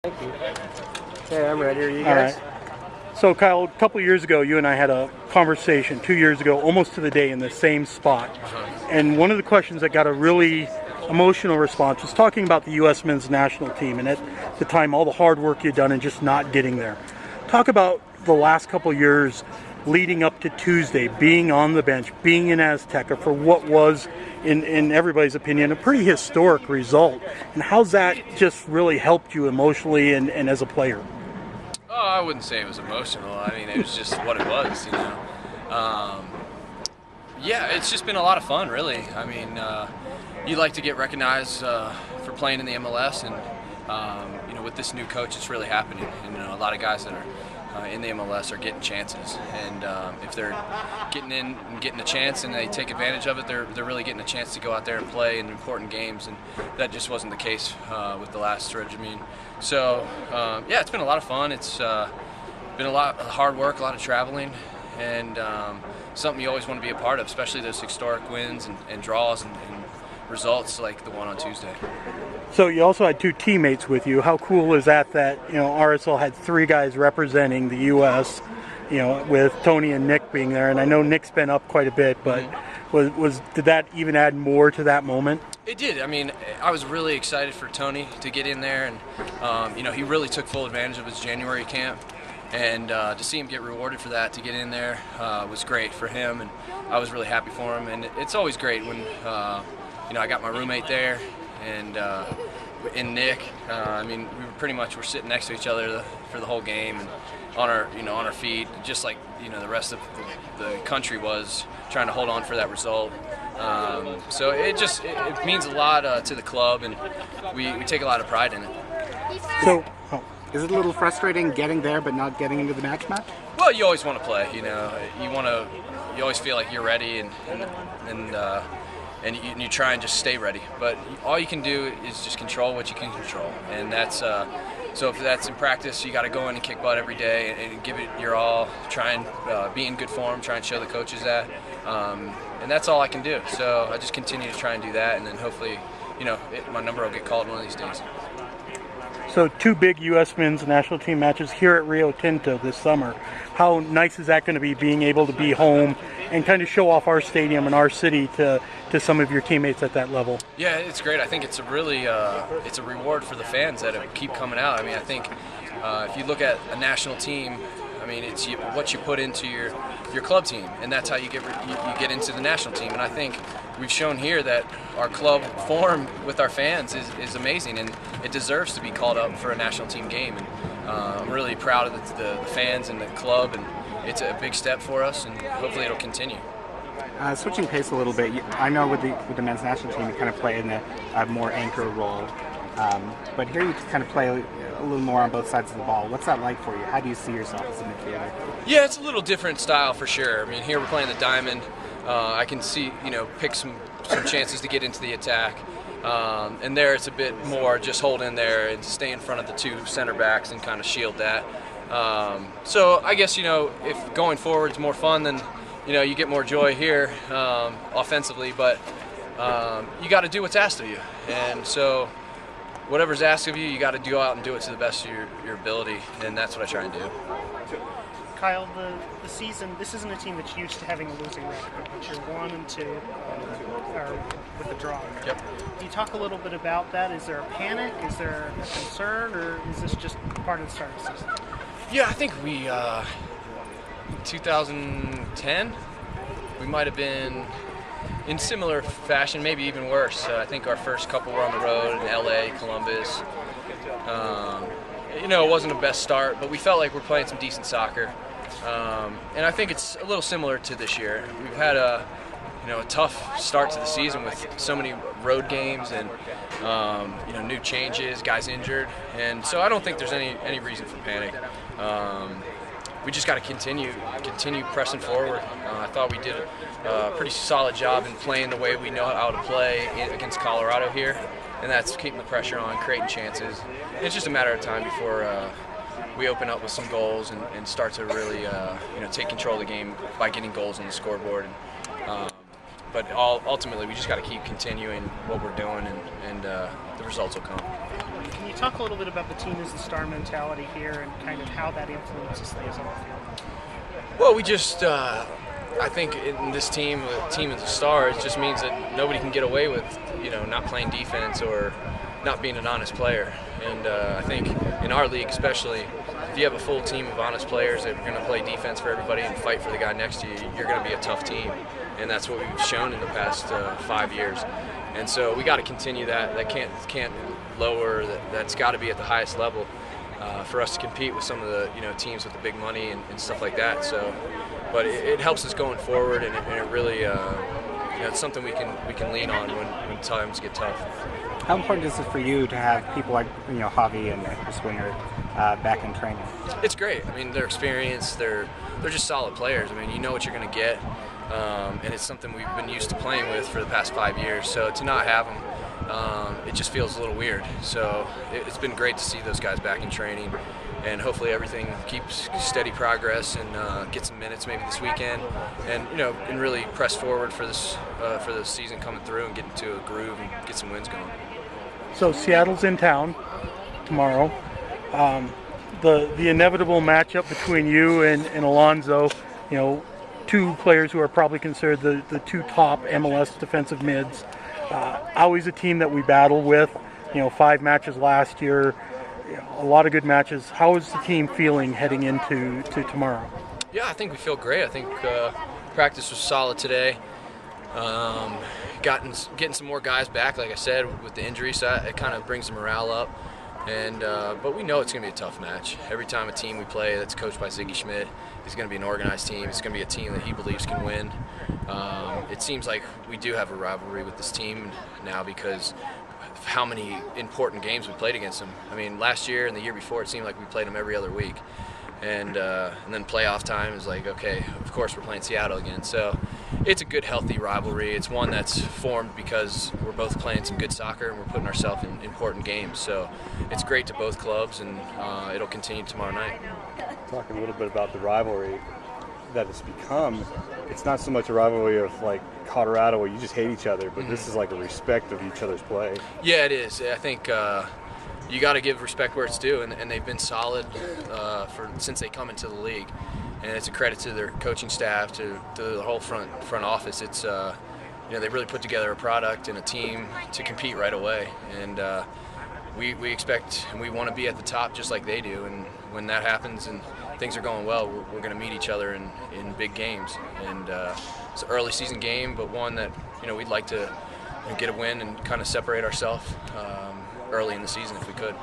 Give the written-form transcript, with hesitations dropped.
Thank you. Okay, I'm ready. Are you All guys? right. So, Kyle, a couple years ago, you and I had a conversation, 2 years ago, almost to the day, in the same spot. And one of the questions that got a really emotional response was talking about the U.S. men's national team, and at the time, all the hard work you'd done and just not getting there. Talk about the last couple years leading up to Tuesday, being on the bench, being in Azteca for what was, in everybody's opinion, a pretty historic result. And how's that just really helped you emotionally and as a player? Oh, I wouldn't say it was emotional. I mean, it was just what it was, you know. Yeah, it's just been a lot of fun, really. I mean, you like to get recognized for playing in the MLS, and you know, with this new coach, it's really happening. And you know, a lot of guys that are in the MLS are getting chances, and if they're getting in and getting a chance and they take advantage of it, they're really getting a chance to go out there and play in important games, and that just wasn't the case with the last stretch. I mean, so yeah, it's been a lot of fun. It's been a lot of hard work, a lot of traveling, and something you always want to be a part of, especially those historic wins and draws and results like the one on Tuesday. So you also had two teammates with you. How cool is that? That RSL had three guys representing the U.S. With Tony and Nick being there, and I know Nick's been up quite a bit, but did that even add more to that moment? It did. I mean, I was really excited for Tony to get in there, and he really took full advantage of his January camp, and to see him get rewarded for that, to get in there, was great for him, and I was really happy for him. And it's always great when I got my roommate there, and in Nick. I mean, we were sitting next to each other for the whole game, and on our feet, just like the rest of the country was trying to hold on for that result. So it means a lot to the club, and we take a lot of pride in it. So, is it a little frustrating getting there but not getting into the match? Well, you always want to play. You always feel like you're ready, and you try and just stay ready. But all you can do is just control what you can control, and that's so if that's in practice, you got to go in and kick butt every day and give it your all. Try and be in good form. Try and show the coaches that, and that's all I can do. So I just continue to try and do that, and then hopefully, my number will get called one of these days. So two big U.S. men's national team matches here at Rio Tinto this summer. How nice is that going to be, being able to be home and kind of show off our stadium and our city to some of your teammates at that level? Yeah, it's great. I think it's a really it's a reward for the fans that keep coming out. I mean, I think if you look at a national team, I mean, it's what you put into your club team, and that's how you get into the national team. And I think we've shown here that our club form with our fans is amazing, and it deserves to be called up for a national team game. And I'm really proud of the fans and the club, and it's a big step for us, and hopefully it'll continue. Switching pace a little bit, I know with the men's national team you kind of play in a more anchor role, but here you kind of play a little more on both sides of the ball. What's that like for you? How do you see yourself as a midfielder? Yeah, it's a little different style for sure. I mean, here we're playing the diamond. I can see, pick some chances to get into the attack. And there it's a bit more just hold in there and stay in front of the two center backs and kind of shield that. So I guess, if going forward is more fun, then, you get more joy here offensively, but you got to do what's asked of you. And so whatever's asked of you, you got to go out and do it to the best of your ability, and that's what I try and do. Kyle, the season, this isn't a team that's used to having a losing record, but you're 1-2 with a draw. Yep. Can you talk a little bit about that? Is there a panic? Is there a concern? Or is this just part of the start of the season? Yeah, I think we, 2010, we might have been in similar fashion, maybe even worse. I think our first couple were on the road in LA, Columbus. It wasn't the best start, but we felt like we're playing some decent soccer. And I think it's a little similar to this year. We've had a tough start to the season with so many road games and new changes, guys injured, and so I don't think there's any reason for panic. We just got to continue pressing forward. I thought we did a pretty solid job in playing the way we know how to play against Colorado here, and that's keeping the pressure on, creating chances. And it's just a matter of time before we open up with some goals and start to really take control of the game by getting goals on the scoreboard. But ultimately, we just got to keep continuing what we're doing, and the results will come. Can you talk a little bit about the team as the star mentality here and kind of how that influences things on the field? Well, we just, I think in this team, the team as a star, it just means that nobody can get away with, not playing defense or not being an honest player. And I think in our league especially, if you have a full team of honest players that are going to play defense for everybody and fight for the guy next to you, you're going to be a tough team. And that's what we've shown in the past 5 years. And so we got to continue that. That can't lower. That's got to be at the highest level for us to compete with some of the teams with the big money and stuff like that. So, but it helps us going forward, and it really it's something we can lean on when times get tough. How important is it for you to have people like Javi and Chris Winger back in training? It's great. I mean, they're experienced. They're just solid players. I mean, you know what you're going to get, and it's something we've been used to playing with for the past 5 years. So to not have them, it just feels a little weird. So it's been great to see those guys back in training, and hopefully everything keeps steady progress and get some minutes maybe this weekend, and really press forward for the season coming through and get into a groove and get some wins going. So Seattle's in town tomorrow. The inevitable matchup between you and Alonso, two players who are probably considered the two top MLS defensive mids. Always a team that we battle with. 5 matches last year, a lot of good matches. How is the team feeling heading into tomorrow? Yeah, I think we feel great. I think practice was solid today. Getting some more guys back, like I said, with the injury, so it kind of brings the morale up. And but we know it's going to be a tough match. Every time a team we play that's coached by Ziggy Schmidt is going to be an organized team. It's going to be a team that he believes can win. It seems like we do have a rivalry with this team now because of how many important games we played against them. I mean, last year and the year before, it seemed like we played them every other week. And then playoff time is like, okay, of course we're playing Seattle again. So it's a good, healthy rivalry. It's one that's formed because we're both playing some good soccer and we're putting ourselves in important games. So it's great to both clubs, and it'll continue tomorrow night. Talking a little bit about the rivalry that it's become. It's not so much a rivalry of like Colorado where you just hate each other, but this is like a respect of each other's play. Yeah, it is. I think you got to give respect where it's due, and they've been solid since they come into the league, and it's a credit to their coaching staff, to the whole front office. It's they really put together a product and a team to compete right away, and we expect and we want to be at the top just like they do. And when that happens and things are going well, we're going to meet each other in big games, and it's an early season game, but one that we'd like to get a win and kind of separate ourselves early in the season if we could.